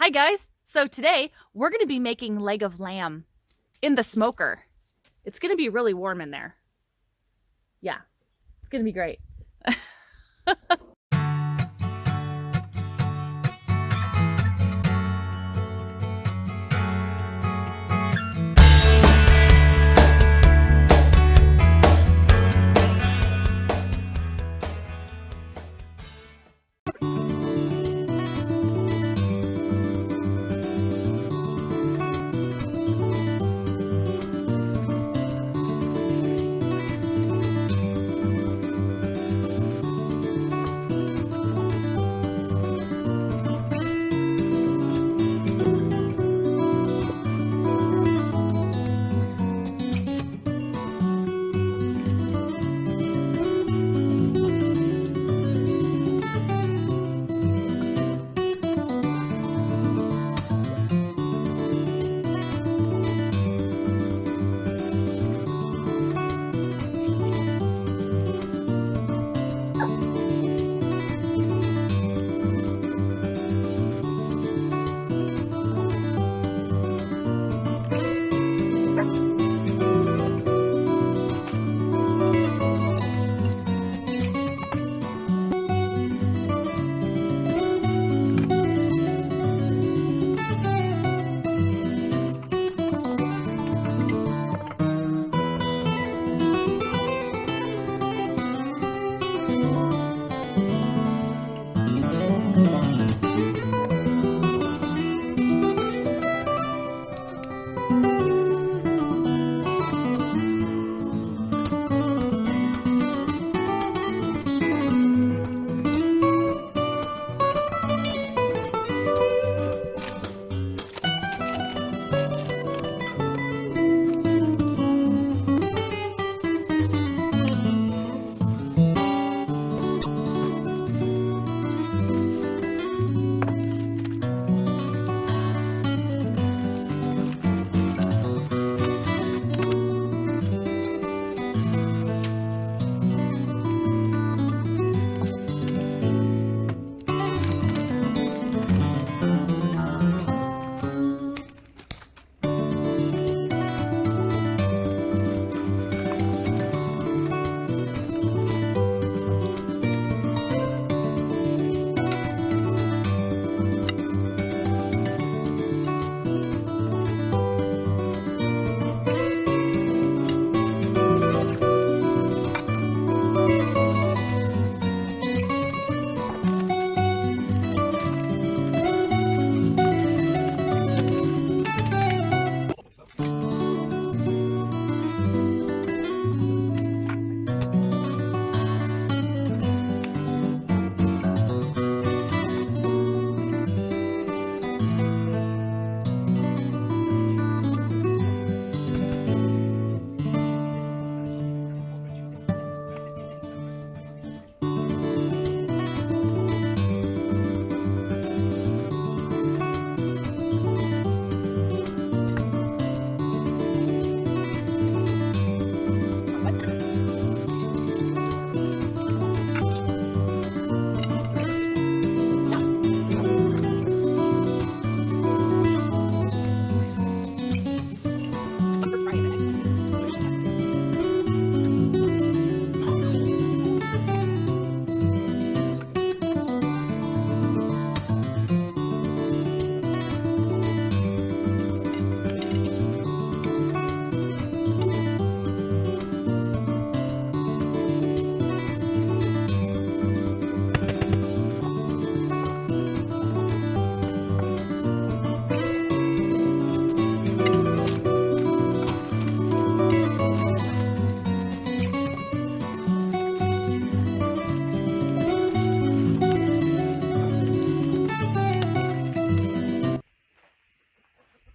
Hi guys! So today we're going to be making leg of lamb in the smoker. It's going to be really warm in there. Yeah, it's going to be great.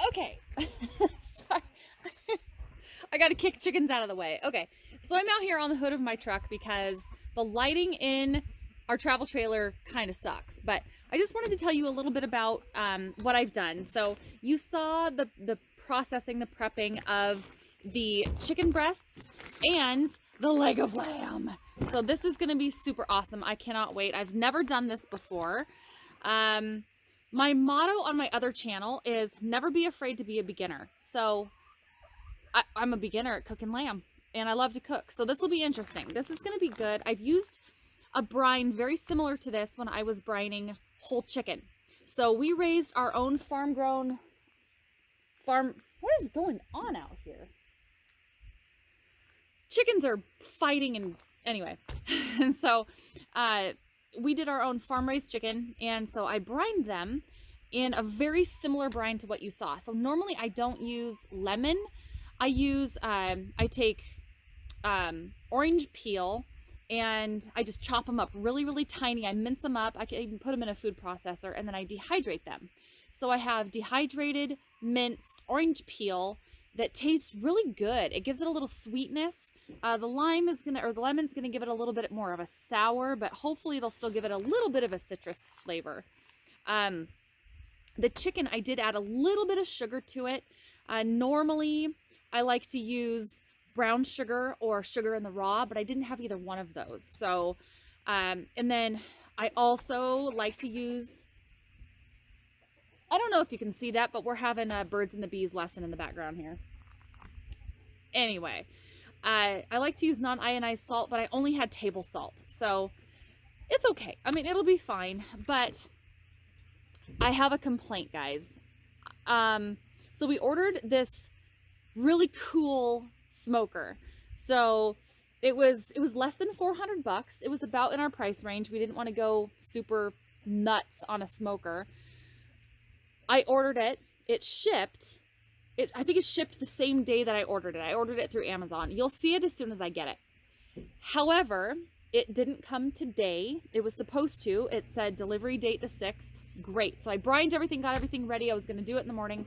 Okay. Sorry. I gotta kick chickens out of the way. Okay, so I'm out here on the hood of my truck because the lighting in our travel trailer kind of sucks, but I just wanted to tell you a little bit about what I've done. So you saw the processing, the prepping of the chicken breasts and the leg of lamb. So this is gonna be super awesome. I cannot wait. I've never done this before. My motto on my other channel is never be afraid to be a beginner. So I'm a beginner at cooking lamb and I love to cook. So this will be interesting. This is going to be good. I've used a brine very similar to this when I was brining whole chicken. So we raised our own what is going on out here? Chickens are fighting and anyway. And so we did our own farm raised chicken. And so I brined them in a very similar brine to what you saw. So normally I don't use lemon. I use, I take orange peel and I just chop them up really, really tiny. I mince them up. I can even put them in a food processor and then I dehydrate them. So I have dehydrated, minced orange peel that tastes really good. It gives it a little sweetness. The lemon's gonna give it a little bit more of a sour, but hopefully it'll still give it a little bit of a citrus flavor. The chicken, I did add a little bit of sugar to it. Normally, I like to use brown sugar or sugar in the raw, but I didn't have either one of those. So, and then I also like to use, I don't know if you can see that, but we're having a birds and the bees lesson in the background here. Anyway, I like to use non-ionized salt, but I only had table salt. So it's okay. I mean, it'll be fine, but I have a complaint, guys. So we ordered this really cool smoker. So it was less than $400. It was about in our price range. We didn't want to go super nuts on a smoker. I ordered it. It shipped. I think it shipped the same day that I ordered it. I ordered it through Amazon. You'll see it as soon as I get it. However, it didn't come today. It was supposed to. It said delivery date the 6th. Great. So I brined everything, got everything ready. I was going to do it in the morning.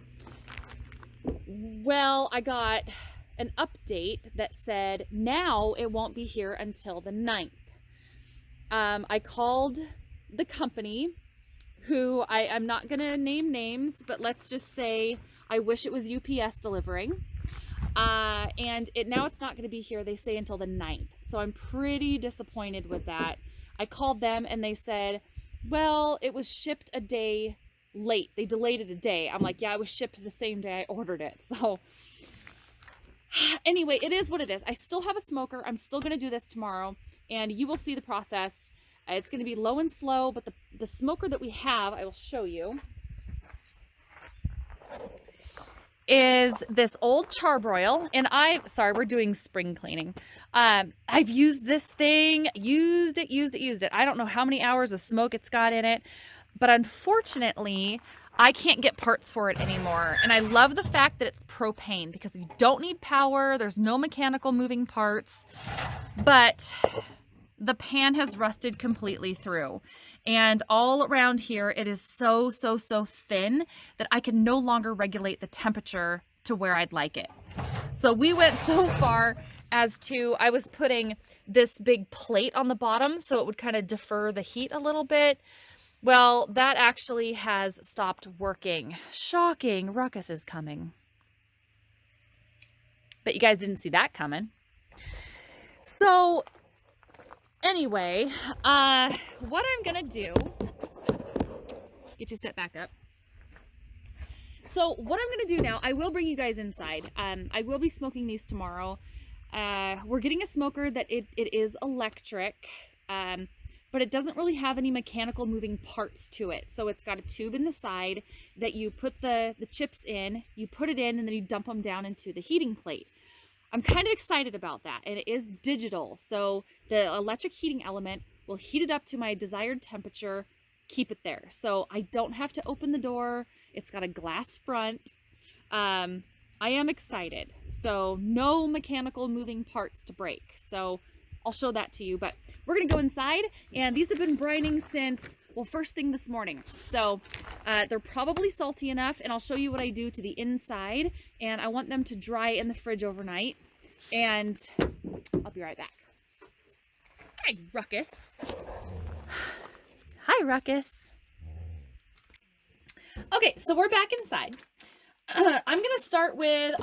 Well, I got an update that said now it won't be here until the 9th. I called the company who I'm not going to name names, but let's just say I wish it was UPS delivering. And now it's not going to be here, they say, until the 9th. So I'm pretty disappointed with that. I called them and they said, well, it was shipped a day late. They delayed it a day. I'm like, yeah, it was shipped the same day I ordered it. So anyway, it is what it is. I still have a smoker. I'm still going to do this tomorrow and you will see the process. It's going to be low and slow, but the smoker that we have, I will show you, is this old charbroil. And sorry, we're doing spring cleaning. I've used this thing, used it. I don't know how many hours of smoke it's got in it, but unfortunately, I can't get parts for it anymore. And I love the fact that it's propane because you don't need power. There's no mechanical moving parts, but the pan has rusted completely through. And all around here, it is so thin that I can no longer regulate the temperature to where I'd like it. So we went so far as to, I was putting this big plate on the bottom so it would kind of defer the heat a little bit. Well, that actually has stopped working. Shocking, ruckus is coming. But you guys didn't see that coming. So anyway, what I'm gonna do, get you set back up. So what I'm gonna do now, I will bring you guys inside. I will be smoking these tomorrow. We're getting a smoker that it is electric, but it doesn't really have any mechanical moving parts to it. So it's got a tube in the side that you put the chips in, you put it in, and then you dump them down into the heating plate. I'm kind of excited about that, and it is digital, so the electric heating element will heat it up to my desired temperature, keep it there. So I don't have to open the door. It's got a glass front. I am excited. So no mechanical moving parts to break. So I'll show that to you, but we're gonna go inside, and these have been brining since, well, first thing this morning. So they're probably salty enough, and I'll show you what I do to the inside, and I want them to dry in the fridge overnight, and I'll be right back. Hi, Ruckus. Hi, Ruckus. Okay, so we're back inside. I'm gonna start with,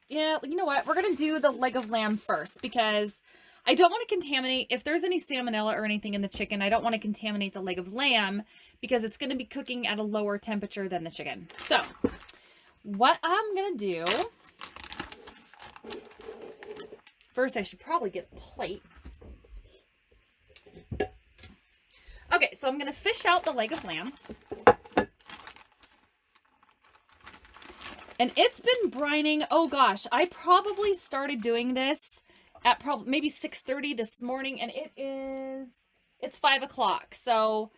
yeah, you know what? We're gonna do the leg of lamb first because I don't want to contaminate, if there's any salmonella or anything in the chicken, I don't want to contaminate the leg of lamb because it's going to be cooking at a lower temperature than the chicken. So what I'm going to do, first I should probably get a plate. Okay, so I'm going to fish out the leg of lamb. And it's been brining. Oh gosh, I probably started doing this at probably maybe 6:30 this morning, and it's 5 o'clock. So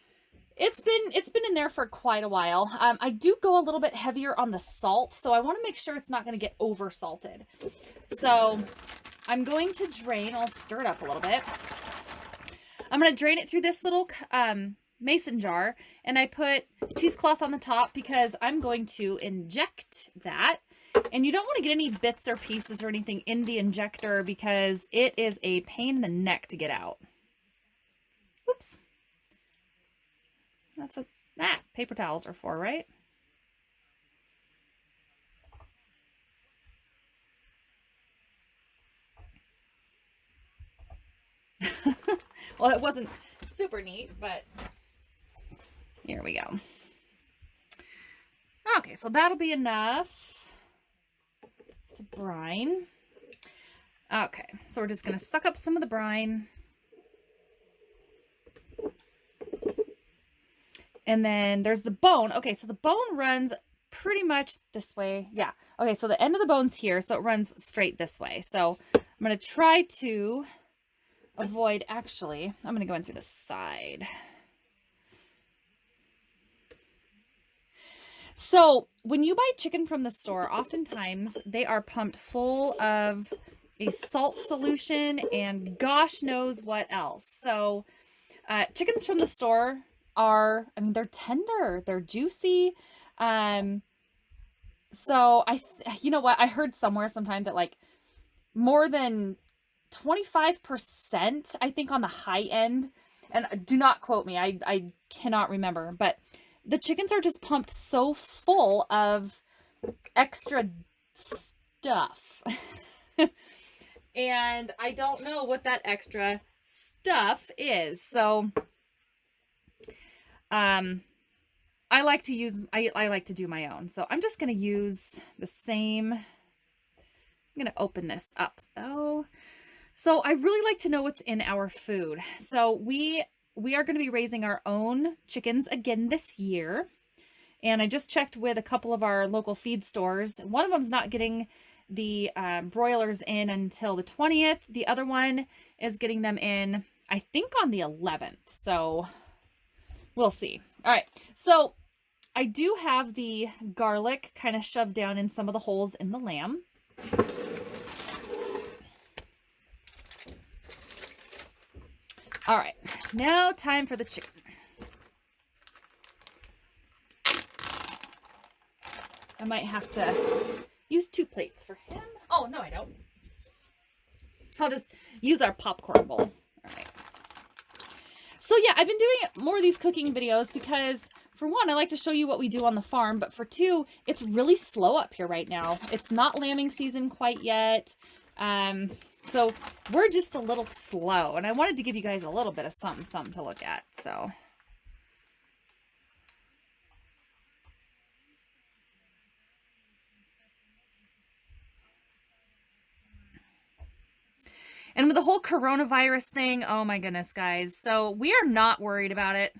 it's been in there for quite a while. I do go a little bit heavier on the salt, so I want to make sure it's not going to get over salted. So I'm going to drain. I'll stir it up a little bit. I'm going to drain it through this little mason jar, and I put cheesecloth on the top because I'm going to inject that. And you don't want to get any bits or pieces or anything in the injector because it is a pain in the neck to get out. Oops. That's what paper towels are for, right? Well, it wasn't super neat, but here we go. Okay, so that'll be enough to brine. Okay, so we're just going to suck up some of the brine. And then there's the bone. Okay, so the bone runs pretty much this way. Yeah. Okay, so the end of the bone's here, so it runs straight this way. So I'm going to try to avoid, actually, I'm going to go in through the side. So when you buy chicken from the store, oftentimes they are pumped full of a salt solution and gosh knows what else. So chickens from the store are, I mean, they're tender, they're juicy. So you know what? I heard somewhere sometime that like more than 25%, I think on the high end, and do not quote me, I cannot remember, but the chickens are just pumped so full of extra stuff. And I don't know what that extra stuff is. So I like to do my own. So I'm just going to use the same. I'm going to open this up though. So I really like to know what's in our food. So we are going to be raising our own chickens again this year. And I just checked with a couple of our local feed stores. One of them's not getting the broilers in until the 20th. The other one is getting them in, I think, on the 11th. So we'll see. All right. So I do have the garlic kind of shoved down in some of the holes in the lamb. All right, now time for the chicken. I might have to use 2 plates for him. Oh, no, I don't. I'll just use our popcorn bowl. All right. So yeah, I've been doing more of these cooking videos because for one, I like to show you what we do on the farm, but for two, it's really slow up here right now. It's not lambing season quite yet. So we're just a little slow, and I wanted to give you guys a little bit of something to look at. So and with the whole coronavirus thing, oh my goodness, guys. So we are not worried about it.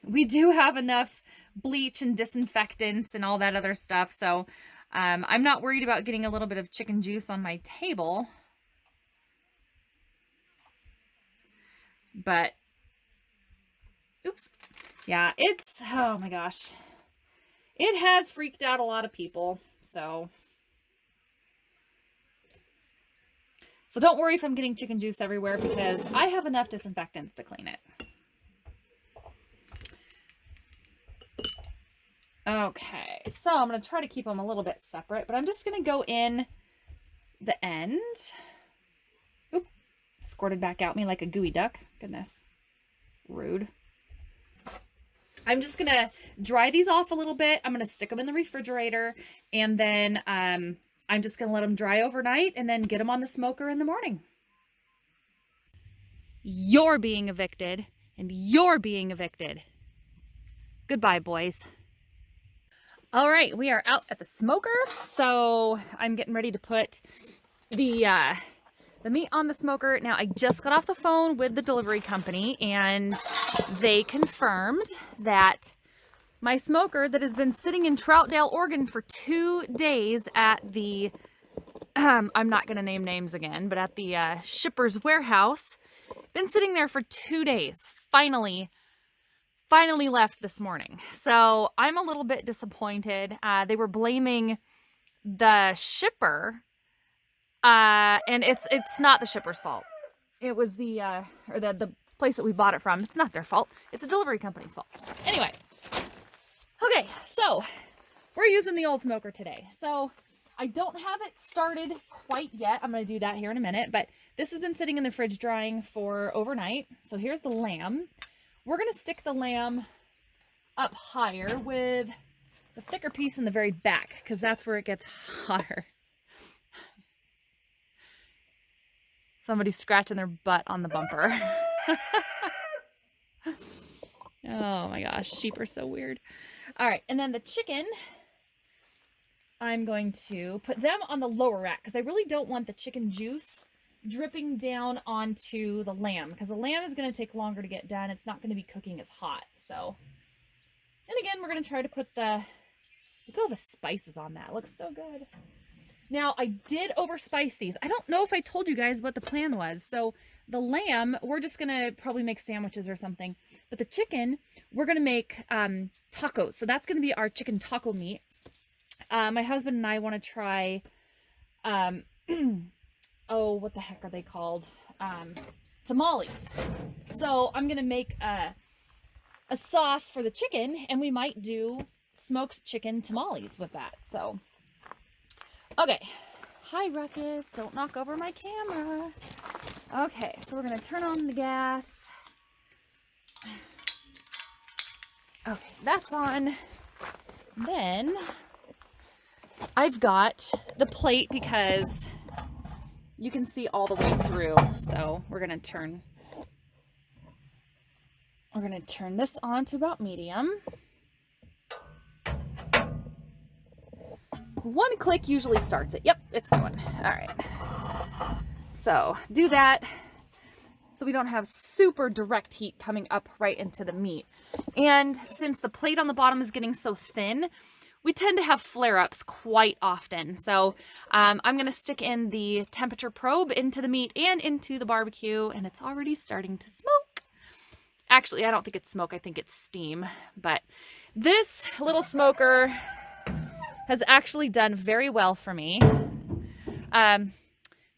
We do have enough bleach and disinfectants and all that other stuff. So I'm not worried about getting a little bit of chicken juice on my table. But, oops. Yeah, oh my gosh. It has freaked out a lot of people. So don't worry if I'm getting chicken juice everywhere because I have enough disinfectants to clean it. Okay, so I'm going to try to keep them a little bit separate, but I'm just going to go in the end. Oop, squirted back out me like a gooey duck. Goodness, rude. I'm just going to dry these off a little bit. I'm going to stick them in the refrigerator, and then I'm just going to let them dry overnight and then get them on the smoker in the morning. You're being evicted, and you're being evicted. Goodbye, boys. All right, we are out at the smoker, so I'm getting ready to put the meat on the smoker. Now, I just got off the phone with the delivery company, and they confirmed that my smoker that has been sitting in Troutdale, Oregon for 2 days at the, I'm not going to name names again, but at the shipper's warehouse, been sitting there for 2 days, finally left this morning. So I'm a little bit disappointed. They were blaming the shipper, and it's not the shipper's fault. It was the place that we bought it from. It's not their fault. It's a delivery company's fault. Anyway, okay, so we're using the old smoker today. So I don't have it started quite yet. I'm going to do that here in a minute, but this has been sitting in the fridge drying for overnight. So here's the lamb. We're going to stick the lamb up higher with the thicker piece in the very back, because that's where it gets hotter. Somebody's scratching their butt on the bumper. Oh my gosh, sheep are so weird. All right, and then the chicken, I'm going to put them on the lower rack, because I really don't want the chicken juice dripping down onto the lamb, because the lamb is going to take longer to get done. It's not going to be cooking as hot. So, and again, we're going to try to put look at all the spices on that. It looks so good. Now, I did overspice these. I don't know if I told you guys what the plan was. So the lamb, we're just going to probably make sandwiches or something. But the chicken, we're going to make tacos. So that's going to be our chicken taco meat. My husband and I want to try, oh, what the heck are they called? Tamales. So I'm going to make a sauce for the chicken, and we might do smoked chicken tamales with that. So, okay. Hi, Ruckus. Don't knock over my camera. Okay, so we're going to turn on the gas. Okay, that's on. Then I've got the plate because you can see all the way through. So we're going to turn this on to about medium. One click usually starts it. Yep, it's going. All right. So do that so we don't have super direct heat coming up right into the meat. And since the plate on the bottom is getting so thin, we tend to have flare-ups quite often. So I'm going to stick in the temperature probe into the meat and into the barbecue, and it's already starting to smoke. Actually, I don't think it's smoke. I think it's steam. But this little smoker has actually done very well for me.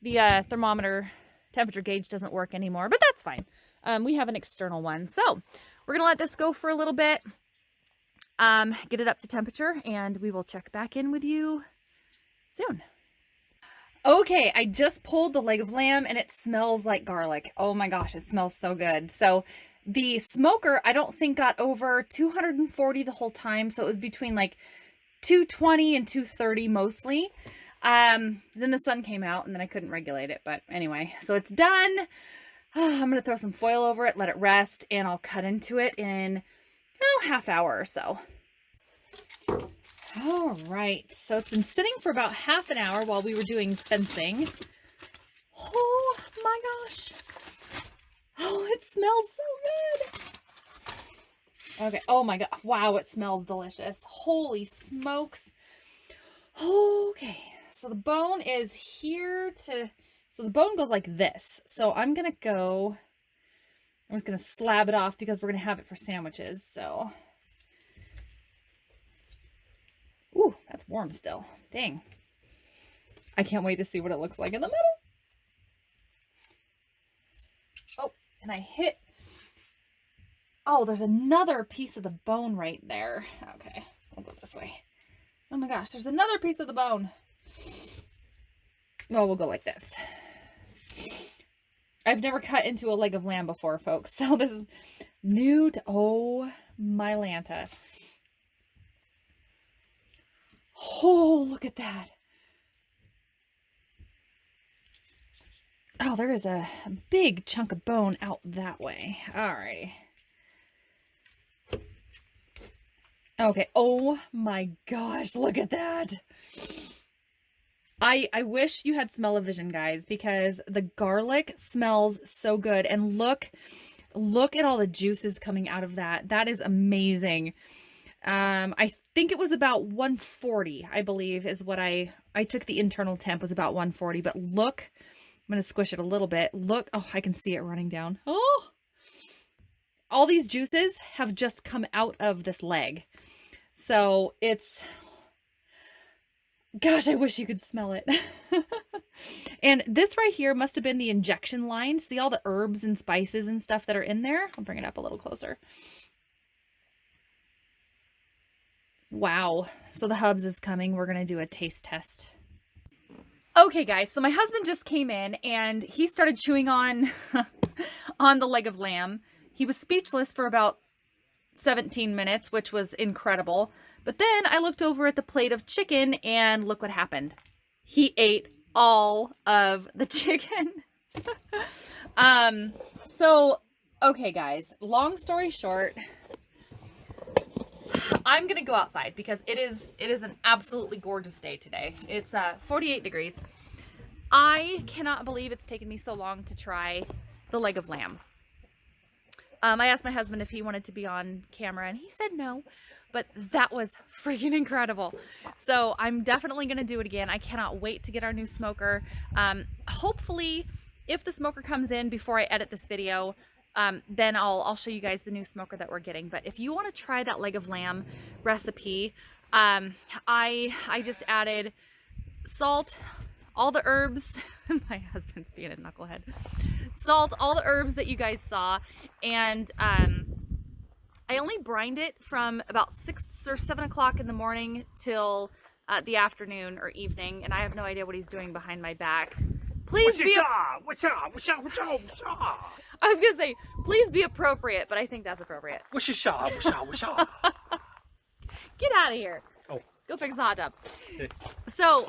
The thermometer temperature gauge doesn't work anymore, but that's fine. We have an external one. So we're going to let this go for a little bit, get it up to temperature, and we will check back in with you soon. Okay, I just pulled the leg of lamb and it smells like garlic. Oh my gosh, it smells so good. So the smoker, I don't think got over 240 the whole time. So it was between like 220 and 230 mostly. Then the sun came out and then I couldn't regulate it. But anyway, so it's done. I'm going to throw some foil over it, let it rest, and I'll cut into it in half hour or so. All right, so it's been sitting for about half an hour while we were doing fencing. Oh my gosh. Oh, it smells so good. Okay, oh my god. Wow, it smells delicious. Holy smokes. Okay, so the bone is here to, so the bone goes like this. So I'm just gonna slab it off because we're gonna have it for sandwiches, so. Ooh, that's warm still. Dang. I can't wait to see what it looks like in the middle. Oh, and I hit. Oh, there's another piece of the bone right there. Okay, I'll go this way. Oh my gosh, there's another piece of the bone. Well, we'll go like this. I've never cut into a leg of lamb before, folks, so this is new to, oh my Lanta. Oh, look at that. Oh, there is a big chunk of bone out that way. Alrighty. Okay. Oh my gosh, look at that. I wish you had smell-o-vision, guys, because the garlic smells so good. And look at all the juices coming out of that. That is amazing. I think it was about 140, I believe, is what I took the internal temp was about 140, but look, I'm going to squish it a little bit. Look, oh, I can see it running down. Oh, all these juices have just come out of this leg. So it's, gosh, I wish you could smell it. And this right here must have been the injection line. See all the herbs and spices and stuff that are in there? I'll bring it up a little closer. Wow. So the hubs is coming. We're going to do a taste test. Okay, guys. So my husband just came in and he started chewing on, on the leg of lamb. He was speechless for about 17 minutes, which was incredible. But then I looked over at the plate of chicken and look what happened. He ate all of the chicken. So, okay, guys, long story short, I'm going to go outside because it is an absolutely gorgeous day today. It's 48 degrees. I cannot believe it's taken me so long to try the leg of lamb. I asked my husband if he wanted to be on camera and he said no, but that was freaking incredible. So I'm definitely going to do it again. I cannot wait to get our new smoker. Hopefully if the smoker comes in before I edit this video, then I'll show you guys the new smoker that we're getting. But if you want to try that leg of lamb recipe, I just added salt, all the herbs. My husband's being a knucklehead. Salt, all the herbs that you guys saw, and I only brined it from about 6 or 7 o'clock in the morning till the afternoon or evening, and I have no idea what he's doing behind my back. Please be What's up? I was gonna say, please be appropriate, but I think that's appropriate. What's up? Get out of here. Oh. Go fix the hot tub. So,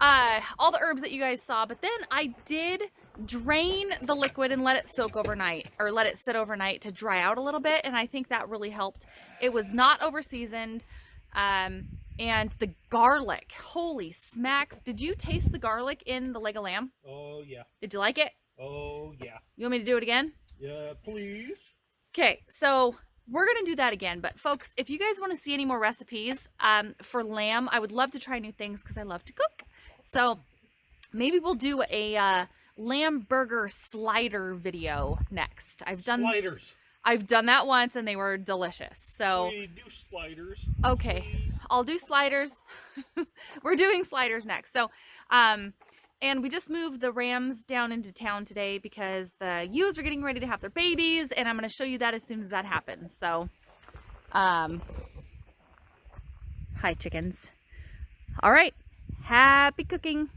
all the herbs that you guys saw, but then I did drain the liquid and let it soak overnight, or let it sit overnight to dry out a little bit, and I think that really helped. It was not over seasoned, and the garlic, holy smacks. Did you taste the garlic in the leg of lamb? Oh yeah. Did you like it? Oh yeah. You want me to do it again? Yeah, please. Okay, so we're gonna do that again, but folks, if you guys want to see any more recipes for lamb, I would love to try new things because I love to cook. So maybe we'll do a lamb burger slider video next. Sliders. I've done that once and they were delicious. So We do sliders. okay, please. I'll do sliders. We're doing sliders next. So and we just moved the Rams down into town today because the ewes are getting ready to have their babies, and I'm going to show you that as soon as that happens. So hi chickens. All right, happy cooking.